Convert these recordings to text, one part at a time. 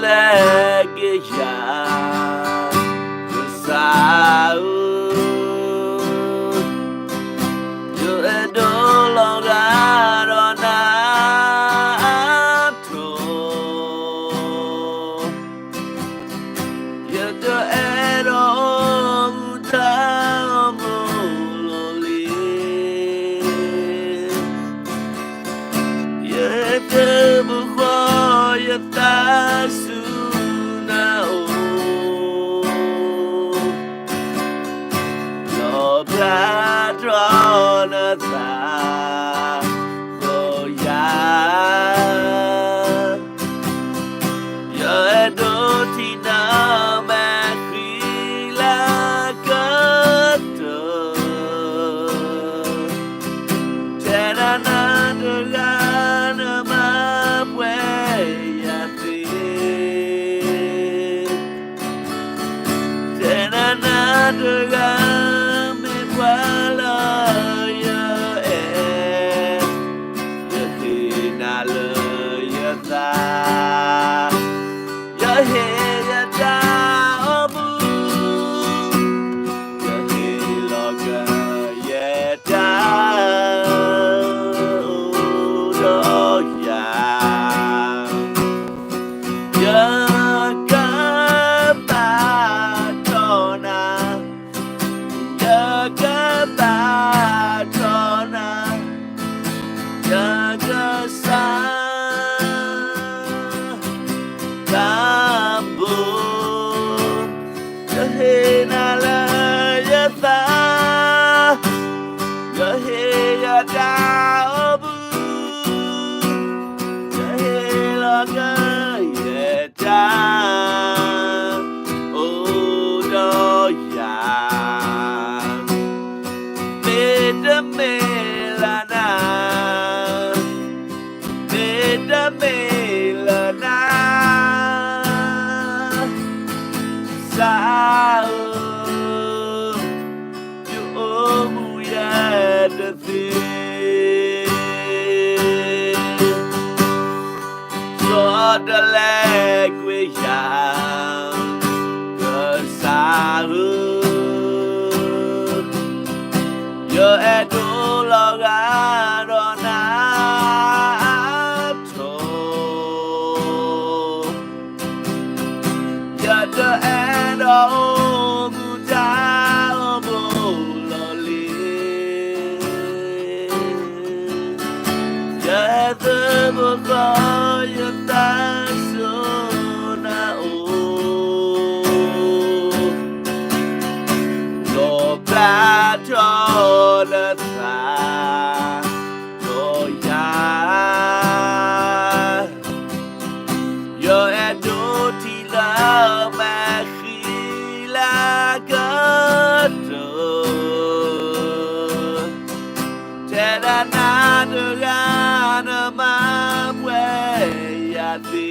legia Sao Yo edo longa rona to Yo do edo utamo loli Yo edo bukho yo tasuna o Lo bradrona ta Go ya Yo edo tina makrila kato Terana dogana mapwe yati Terana dogana mepwala ya Yahina le yata Yahida obu Yahiloga yeta Udoya Yagabatona Yagabatona Yagasa Tambo Yahina la yata Yahida obu Yahiloga yeta Udoya Medamelana Medamelana Sao You ya the thing So the leg we young Sao Yo edo logarona to Yo the edo mutao bololi Yo the boko yo tasuna o Lo platona ta Go ya Yo edo tila makhila gato Terana dogana mapwe yati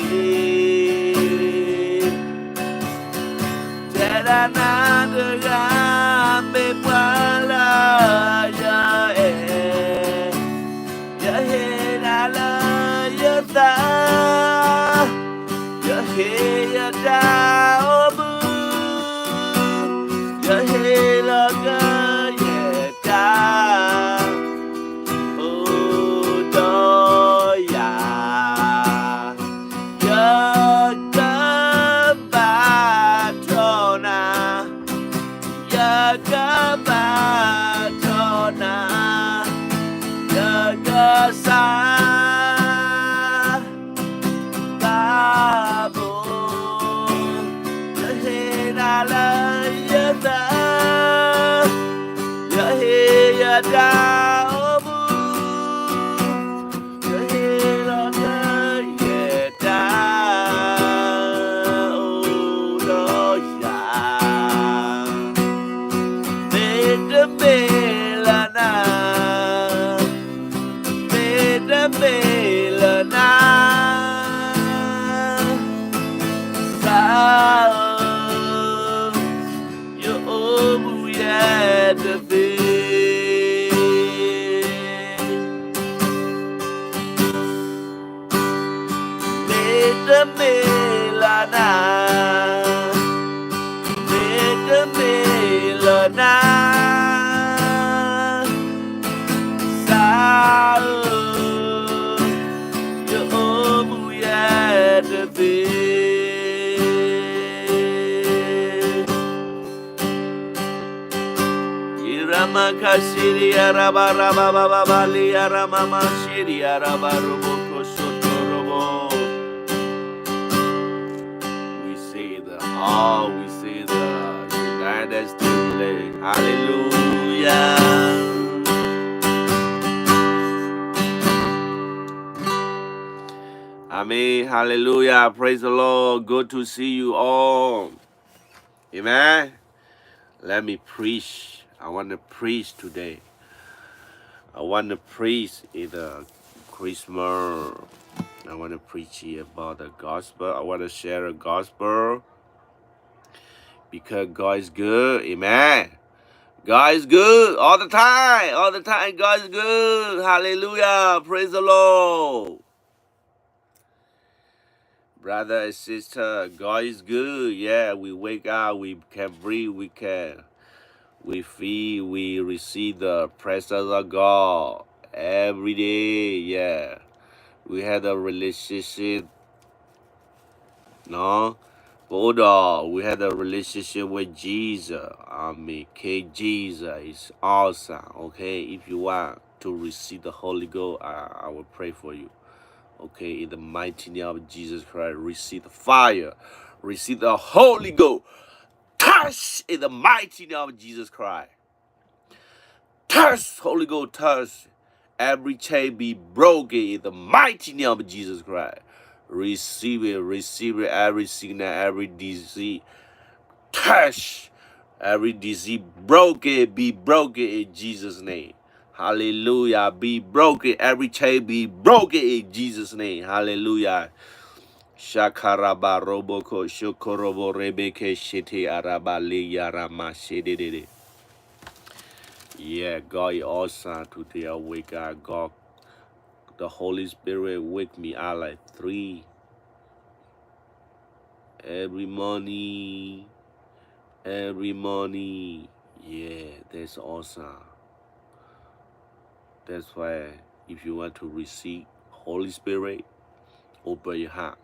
Terana dogana mepwala ya Yahina la yata Yahida obu Yahiloga yeta Udoya Yagabatona Yagabatona Yagasa Tabo Yahina la yata Yahida obu Yahiloga yeta Udoya Medamelana Medamelana Sao Yo obu ya the thing Medamelana makashiri araba raba baba bali arama mashiri araba robo koshotorobo. We say the we say the United States. Hallelujah. Amen. Hallelujah. Praise the Lord. Good to see you all. Amen. Let me preach. I want to preach today. I want to preach in the Christmas. I want to preach here about the gospel. I want to share the gospel because God is good. Amen. God is good all the time. All the time, God is good. Hallelujah. Praise the Lord. Brother and sister, God is good. Yeah, we wake up, we can breathe, we feel, we receive the presence of God every day. Yeah, we had a relationship. No, we had a relationship with Jesus. Jesus is awesome. Okay, if you want to receive the Holy Ghost, I will pray for you. Okay, in the mighty name of Jesus Christ, receive the fire, receive the Holy Ghost. Touch in the mighty name of Jesus Christ. Touch, Holy Ghost, touch. Every chain be broken in the mighty name of Jesus Christ. Receive it, every sickness, every disease. Touch, every disease broken, be broken in Jesus' name. Hallelujah. Be broken. Every chain be broken in Jesus' name. Hallelujah. Shakaraba roboko shokorobo rebeke shete araba yarama shedede. Yeah, God is awesome today. I wake up. God, the Holy Spirit wake me up like 3 every morning. Every morning. Yeah, that's awesome. That's why if you want to receive Holy Spirit, open your heart.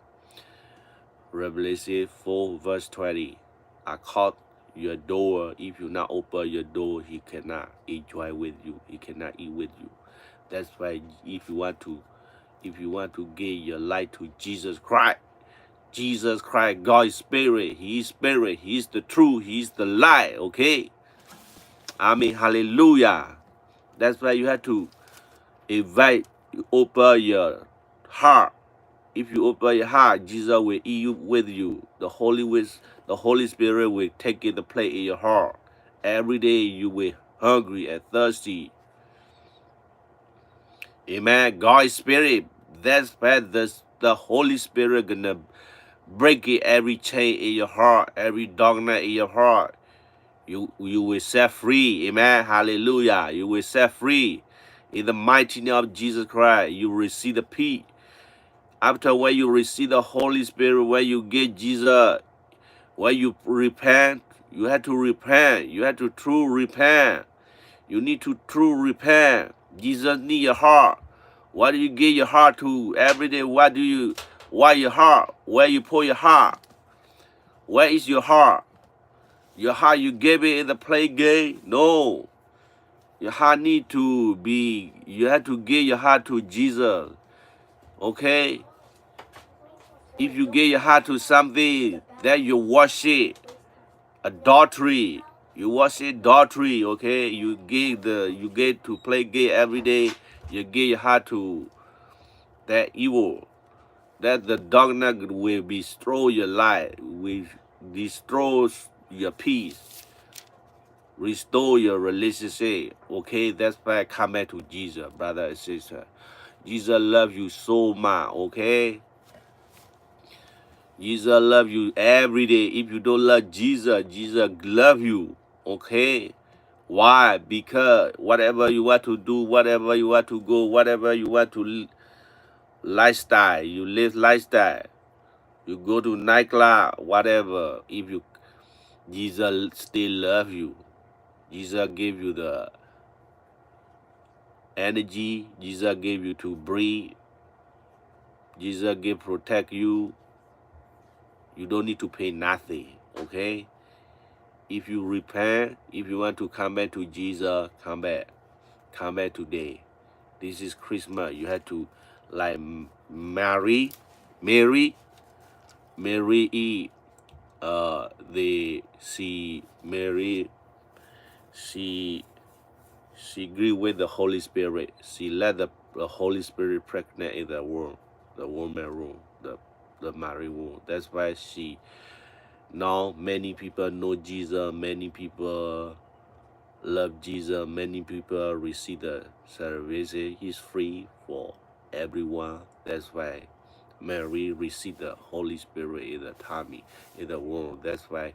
Revelation 4 verse 20. I caught your door. If you not open your door, he cannot enjoy with you. He cannot eat with you. That's why if you want to give your life to Jesus Christ, God is spirit. He is spirit. He is the truth. He is the light. Okay. Amen. Hallelujah. That's why you have to open your heart. If you open your heart, Jesus will eat with you. The Holy Spirit will take the place in your heart. Every day you will hungry and thirsty. Amen. God is spirit. That's why the Holy Spirit gonna break it, every chain in your heart, every darkness in your heart. You will set free. Amen. Hallelujah. You will set free. In the mighty name of Jesus Christ, you will receive the peace. After when you receive the Holy Spirit, when you get Jesus, when you repent, you have to repent. You have to true repent. You need to true repent. Jesus need your heart. What do you give your heart to every day? Why your heart? Where you put your heart? Where is your heart? Your heart you gave it in the play game? No. Your heart need to be, you have to give your heart to Jesus. Okay? If you give your heart to something, then you worship adultery. You worship adultery, okay? You get to play game every day. You give your heart to that evil. That the darkness will destroy your life, will destroy your peace, restore your relationship. Okay, that's why I come back to Jesus, brother and sister. Jesus loves you so much, okay? Jesus love you every day. If you don't love Jesus, Jesus love you. Okay? Why? Because whatever you want to do, whatever you want to go, whatever you want to lifestyle, you live lifestyle. You go to nightclub, whatever. Jesus still love you. Jesus gave you the energy. Jesus gave you to breathe. Jesus gave protect you. You don't need to pay nothing, okay? If you repent, if you want to come back to Jesus, come back. Come back today. This is Christmas. You have to like Mary, Mary, she agree with the Holy Spirit. She let the Holy Spirit pregnant in the womb, the woman womb, the Mary womb. That's why she now many people know Jesus, many people love Jesus, many people receive the salvation. He's free for everyone. That's why Mary received the Holy Spirit in the tummy, in the womb. That's why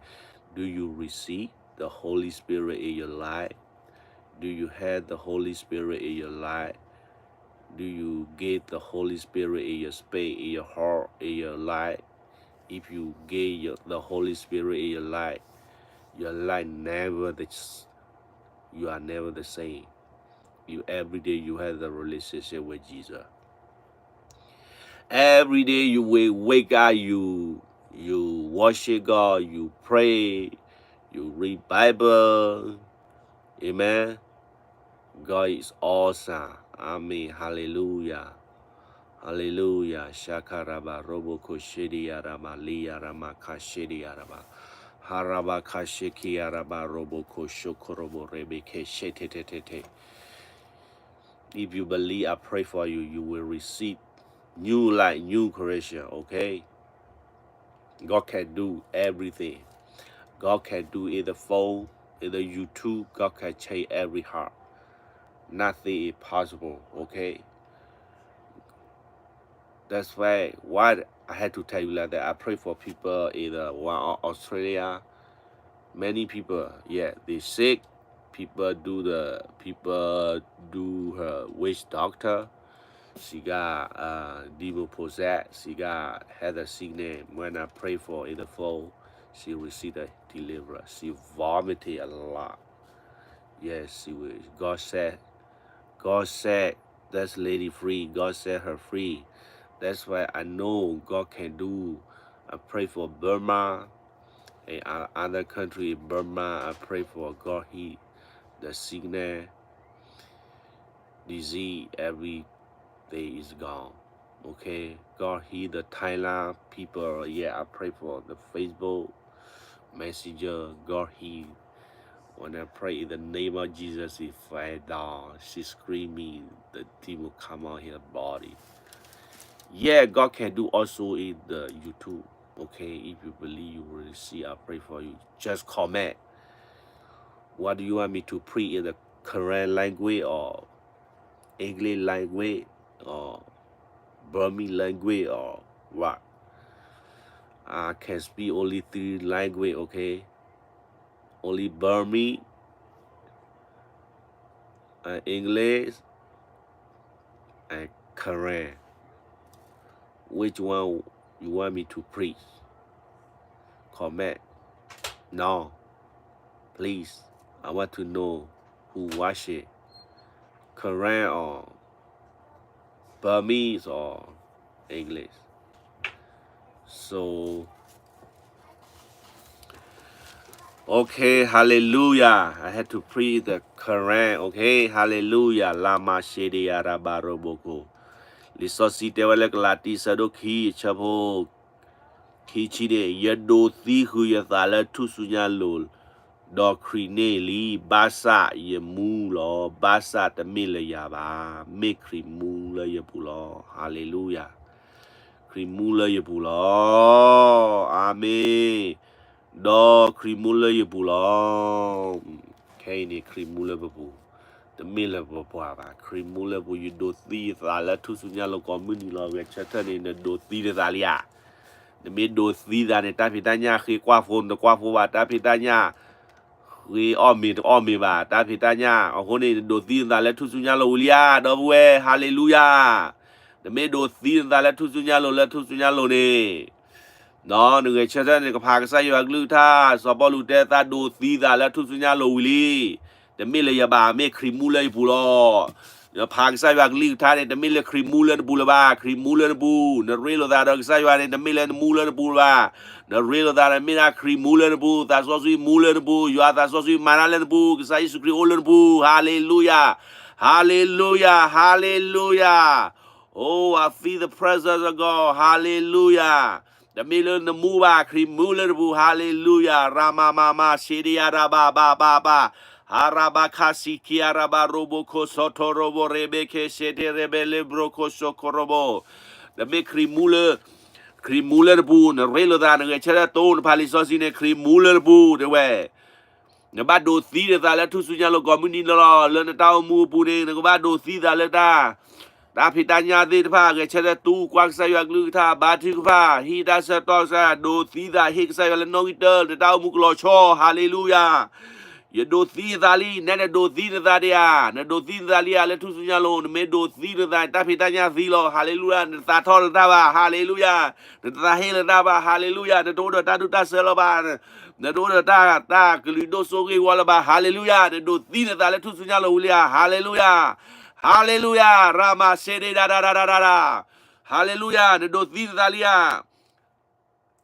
do you receive the Holy Spirit in your life? Do you have the Holy Spirit in your life? Do you get the Holy Spirit in your space, in your heart, in your life? If you get the Holy Spirit in your life you are never the same. You every day you have the relationship with Jesus. Every day you will wake up, you worship God, you pray, you read Bible. Amen. God is awesome. Amen. Hallelujah. Hallelujah. Shakaraba robo koshedi araba li arama kashedi araba. Haraba kasheki araba robo koshokorobo rebe keshetetete. If you believe, I pray for you, you will receive new life, new creation, okay? God can do everything. God can do in the phone, in the YouTube. God can change every heart. Nothing is possible, okay? That's why I had to tell you like that. I pray for people in Australia. Many people, yeah, they sick. People do her witch doctor. She got demon possessed. She had a sickness. When I pray for in the phone, she received a deliverance. She vomited a lot. Yes, she was. God said that lady free. God set her free. That's why I know God can do. I pray for Burma and other country in Burma. I pray for God heal the sickness, disease, every day is gone. Okay, God heal the Thailand people. Yeah, I pray for the Facebook Messenger. God heal. When I pray in the name of Jesus, she fell down. She screaming. The demon come out her body. Yeah, God can do also in the YouTube. Okay, if you believe you will see, I pray for you. Just comment. What do you want me to preach in the Korean language or English language or Burmese language or what? I can speak only 3 language, okay? Only Burmese, English, and Korean. Which one you want me to preach? Comment. No. Please. I want to know who watch it. Korean or Burmese or English. So okay, hallelujah. I had to preach the Quran, okay? Hallelujah. Lama shedi arabaroboko. Lisosi tewalek lati sadoki chapo kichide yado thi hu yathala tusunya lol. Doctrine li basa ye mulo basa tamile yaba mikri mula ye pulo. Hallelujah. Krimula ye pulo. Amen. Do krimula ye pulo. Kani krimula babu. The miller baba. Krimula bu you do thi thala tusunya lo community lo we chatan in the do thi thalia. The mid do thi that the tapitanya ki kwa phone the kwa phu ba tapitanya. We all me ba tapitanya. O hone do thi thala tusunya lo ulia do we hallelujah. The middle thing that let to sunyalo ne. No, the children in the Pakistan, you are gluta, so bolute that do thee that let to sunyalo willy. The miller yaba make crimula pulo. ya phang sai wak li tha ne de mile krimulen bulaba krimulen bu ne relo da dog sai wa ne de mile mulen bulaba ne relo da mina krimulen bu ta so sui mulen bu ya ta so sui manalen bu sai su kri olen bu hallelujah hallelujah hallelujah oh I feel the presence of God hallelujah the million the muba krimulen bu hallelujah rama mama shiria ba ba ba ba Harabakasi kiaraba robo kosoto robo rebeke shede rebele broko sokorobo. The me krimuler bu ne relo da ne chela ton palisosi ne krimuler bu de we. Ne ba do si de da la tu sunya lo community lo le ne tao mu bu de ne ba do si da le da. Da pitanya de pa ke chela tu kwak sa yak lu tha ba thi pa hi da sa to sa do si da hi sa le no iter de tao mu lo cho hallelujah. Ye do thi dali ne do thi dalia ne do thi dalia le tu sunya lo me do thi da ta pitanya thi lo hallelujah ne ta thol da ba hallelujah ne ta hel da ba hallelujah ne do ta du ta se lo ba ne do ta kli do so ge wala ba hallelujah ne do thi da le tu sunya lo ulia hallelujah hallelujah rama se de da hallelujah ne do thi dalia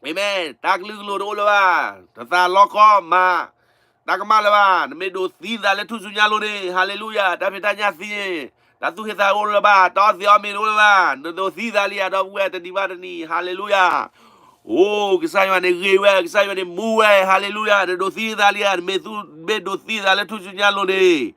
amen tak lu lo do lo ba ta lo ko ma Nakamalaban, medo thida le tu sunyalone, hallelujah, tapitanya thie, tatu hita olaba, tothi omi olaba, no thida lia do wet and divani, hallelujah. Oh, kisayo ne gewe, kisayo ne muwe, hallelujah, no thida lia, medo thida le tu sunyalone.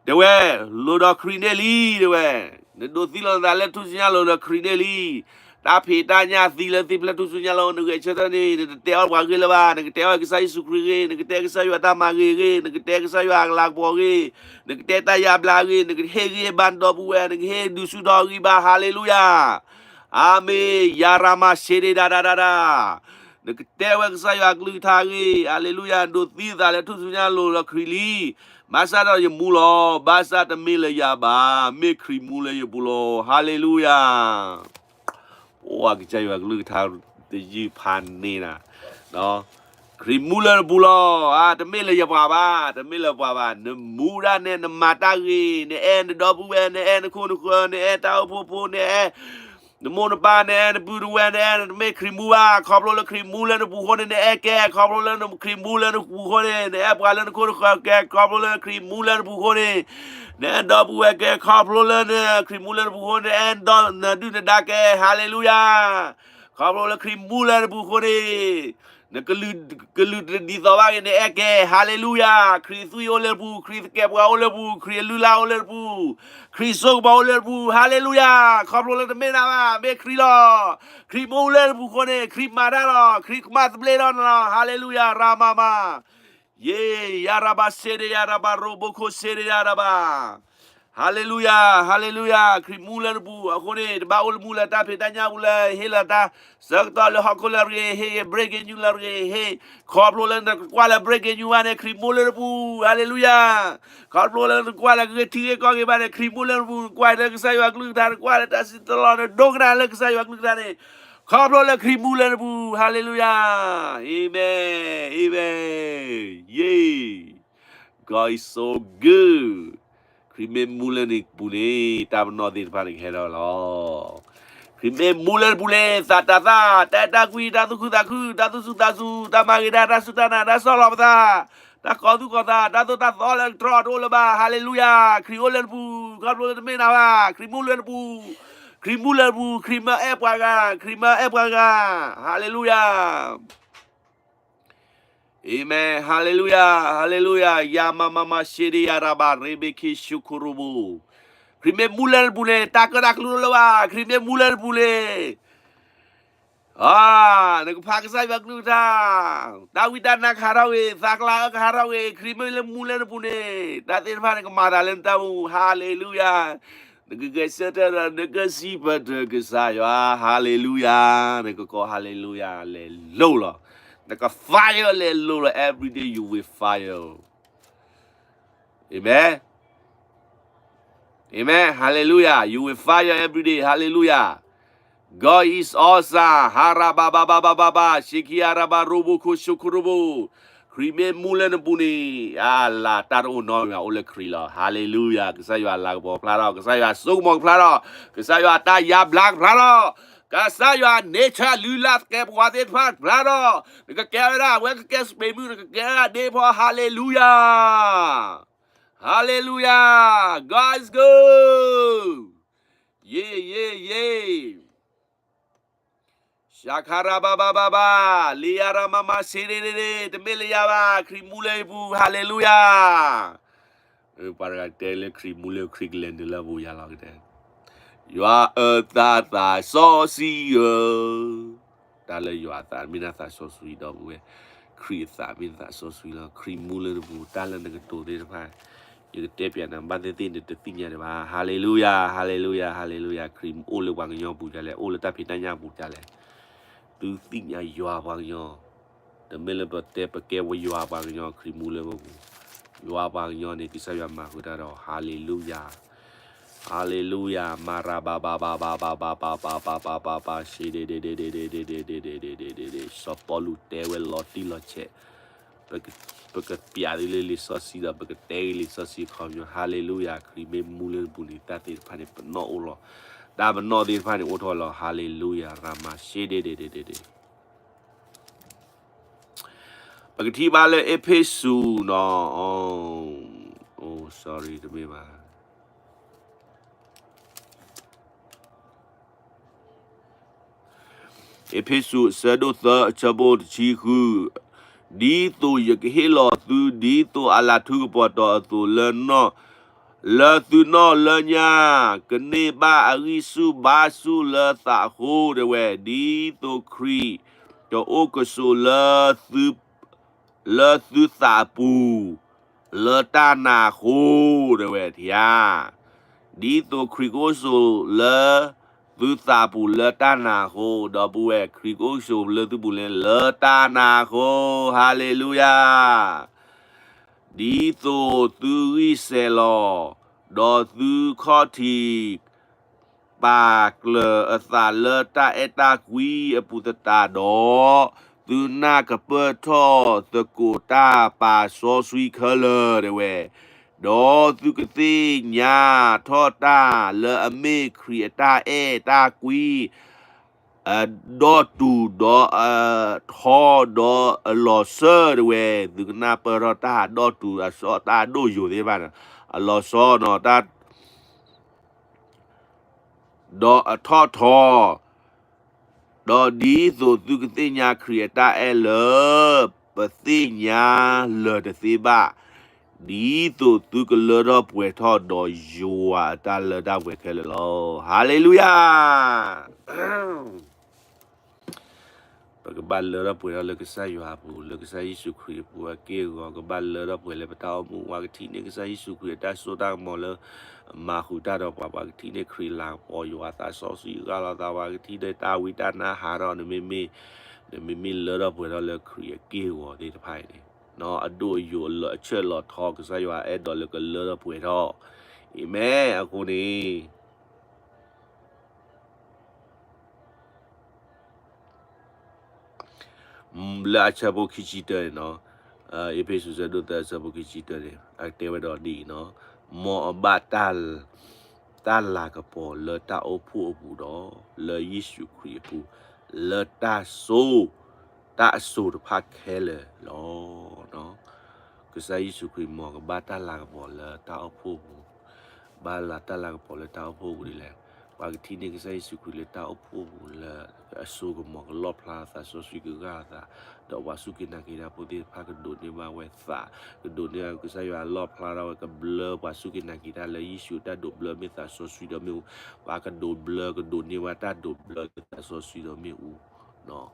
The way, Lord of Crinelli, the way, the do thila le tu sunyalo, Crinelli. Ta pitanya thila thipla tu sunyalo ne chetani ne teo wa gilaba ne teo kisai sukri ne teo kisai wa tamagi ne teo kisai wa lak bogi ne teo ta ya blagi ne hegi bando buwe ne he du su dogi ba hallelujah amen yarama shede da ne teo kisai wa glu thagi hallelujah do thida le tu sunyalo la krili Masada ye mulo basa ta mile ya ba me kri mule ye bulo hallelujahโอ้ cái chơi và lư thao thì dư pan nè đó krimuler bulo à tấm là bà ba tấm là bà ba nó mu ra nè nó mata gì nè en đó bu nè en khu nè tao pu nè nó mua nó ba nè nó bu nè nó make krimua khop lo krimuler nó bu nè ke khop lo nó krimuler nó bu nè ba lo nó ke khop lo krimuler bu nè nè đó bu ke khop lo nè krimuler bu nè en đó nó du nè da ke hallelujah khop lo krimuler bu nè nè cái lư đi tàu ba cái nè ke hallelujah Christ ole bu Christ ke ba ole bu Christ lula ole bu Christ so ba ole bu hallelujah khop lo nè me na ba me Christ lo Christ mo ole bu ko nè Christ ma da lo Christ ma ble lo hallelujah ramama ye yaraba sede yaraba robo ko sede yaraba hallelujah hallelujah krimuler bu akone baul mula ta petanya mula hela ta sakta le hakolar he break you lar he khoplolen kwala break you ane krimuler bu hallelujah khoplolen kwala ke thie ko ke bane krimuler bu kwala ke sayo aklu tar kwala ta sitlon dogra le ke sayo aklu tane khoplolen krimuler bu hallelujah amen amen yay God is so good Crime Mulenik Bule, Tam Nordic Panic Hello. Crime Muller Bule, Tata, Tata Qui, Tatu, Tamagida, Sutana, that's all of that. That Kodukota, that's all and trot all about Hallelujah, Crioler Boo, God will mean our Crimuler Boo, Crimuler Boo, Crima Epaga, Hallelujah. Amen. Hallelujah. Hallelujah. Yama mama shiri araba rebeki shukurubu. Krime muler bule takadak lulawa. Krime muler bule. Ah, nak pakai bag nuta. Dawidan nak harawe, sakla harawe. Krime muler bule. Datin mana kemaralan tahu. Hallelujah. Nak geser nak sipat gesaya. Hallelujah. Nak ko hallelujah. Hallelujah. Like a fire, hallelujah. Every day you will fire. Amen. Amen. Hallelujah. You will fire every day. Hallelujah. God is awesome. Harabababababa. Shikiaraba rubu kushukurubu. Krime mulen buni ala taro no ya ole krila hallelujah kasayo la bo plaro kasayo sugmo plaro kasayo ta ya black plaro kasayo nature lula ke bwate pat plaro ka kera we ka be mu ka kera de po hallelujah hallelujah guys go yeah Shakara baba baba, liara mama sirere, the miliaba, krimulebu, hallelujah. Para tele krimule kriglen de la buya like that. You are a tata saucy. Dale you are that, minata so sweet of way. Create that, minata so sweet, krimule the boo, talent the to this pie. You tap ya but the thing that the thing ya, hallelujah, hallelujah, hallelujah, cream, all the one in your bujale, all the tapitanya bujale. Tu think ya you are bang yo. The millable tape again where you are bang yo, crimule. You are bang yo, Nikisaya Mahudaro. Hallelujah. Hallelujah. Mara ba ba ba ba ba ba ba ba ba ba ba ba she de de de de de de de de de de de de de Sopolu te we loti loche. Because piadile li sosi da because daily sosi come yo. Hallelujah. Crime mule bully that is panic but not all. That but not this panic what all. Hallelujah. Rama she de de de de de. Pagati bale episu no oh sorry to me man. Episu sado tha chabot chiku di tu yakihilo tu di tu ala tu poto tu le tu no le nya kene ba arisu basu le ta ho de we di tu kri to okoso le tu sa pu le ta na ho de we tia di tu kri koso le tu sa pu le ta na ho do bu we kri koso le tu bu le ta na ho hallelujah di tu tu iselo do tu khoti ba le asa le ta eta kui aputata do tu na ka pe tho the ko ta pa so sui color de we do tu ka ti nya tho ta le ame creata e ta kui do tu do tho do lo sơ de we tu na pe ro ta do tu so ta do yo de ba lo so no ta do tho do di so tu ka ti nya creata e le pa ti nya le de si ba di so tu ka le do pwe tho do yo ta le da we ke le lo hallelujah cái ban lỡ đó bữa đó là cái sai yo hapu là cái sai Yesu Christ bữa kia gọi cái ban lỡ đó bữa là bắt đầu mua qua cái thi này cái sai Yesu Christ đã số đang mò lỡ mà khu ta đó qua cái thi này Christ làm bỏ yo ta so suy ra là ta qua cái thi này ta vi ta na hà đó nên mình lỡ đó bữa đó là Christ kia gọi để phải này nó ở đôi yo lỡ chơi lỡ thọ cái sai yo ấy đó là cái lỡ đó bữa đó amen aku ni la chabo kichita no epesu sa do ta chabo kichita de active do di no mo batal la ka po le ta opu do le Yesu Christ pu le ta so de pa kele lo no ke sa Yesu Christ mo ka batal la ka po le ta opu ba la ta la ka po le ta opu di le wa ki ni ke sa Yesu Christ le ta opu le so ko mo lo pla sa so su ga ta do wa su ki na ki da po di pa ka do ni ma we sa ka do ni ke sa yo lo pla ra ka blur wa su ki na ki da le Yesu ta do blur mi ta so su do mi wa ka do blur ka do ni wa ta do blur ta so su do mi u no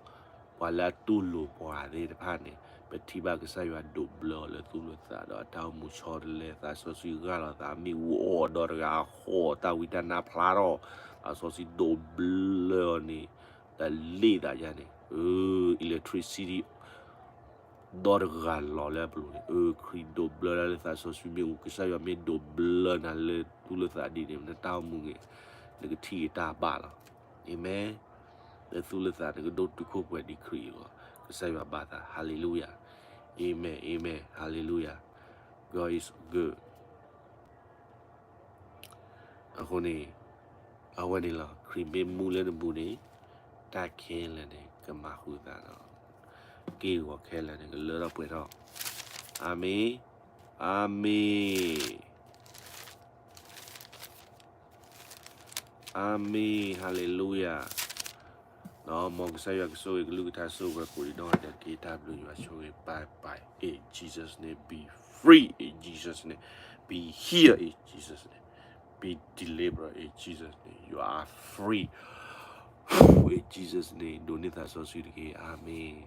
wa la tu lo po a de pa ni pe ti ba ke sa yo do blur le tu lo sa do ta mu cho le ta so su ga la ta mi u o do ga ho ta wi ta na pla ro a so si do blur ni ta le da ya ni electricity d'orgal lo le blu cri do blur le sa so su mi u ke sa yo mi do blur na le tu le sa di ni na ta mu nge le ke ti ta ba la amen le tu le sa de do tu ko pwe di cri ko ke sa yo ba ta hallelujah Amen. Amen. Hallelujah. God is good. Ako ni, awan nila, kribe mula na buni, takin lang ni, kamahuda na. Kiwa kailan ni, lura po ito. Amen. Amen. Amen. Hallelujah. No, mong sayo ak so igluta so ga kuri no da kita blue you are showing bye bye. In Jesus' name, be free. In Jesus' name, be here. In Jesus' name, be delivered. In Jesus' name, you are free. In Jesus' name, don't need that so sweet again. Amen.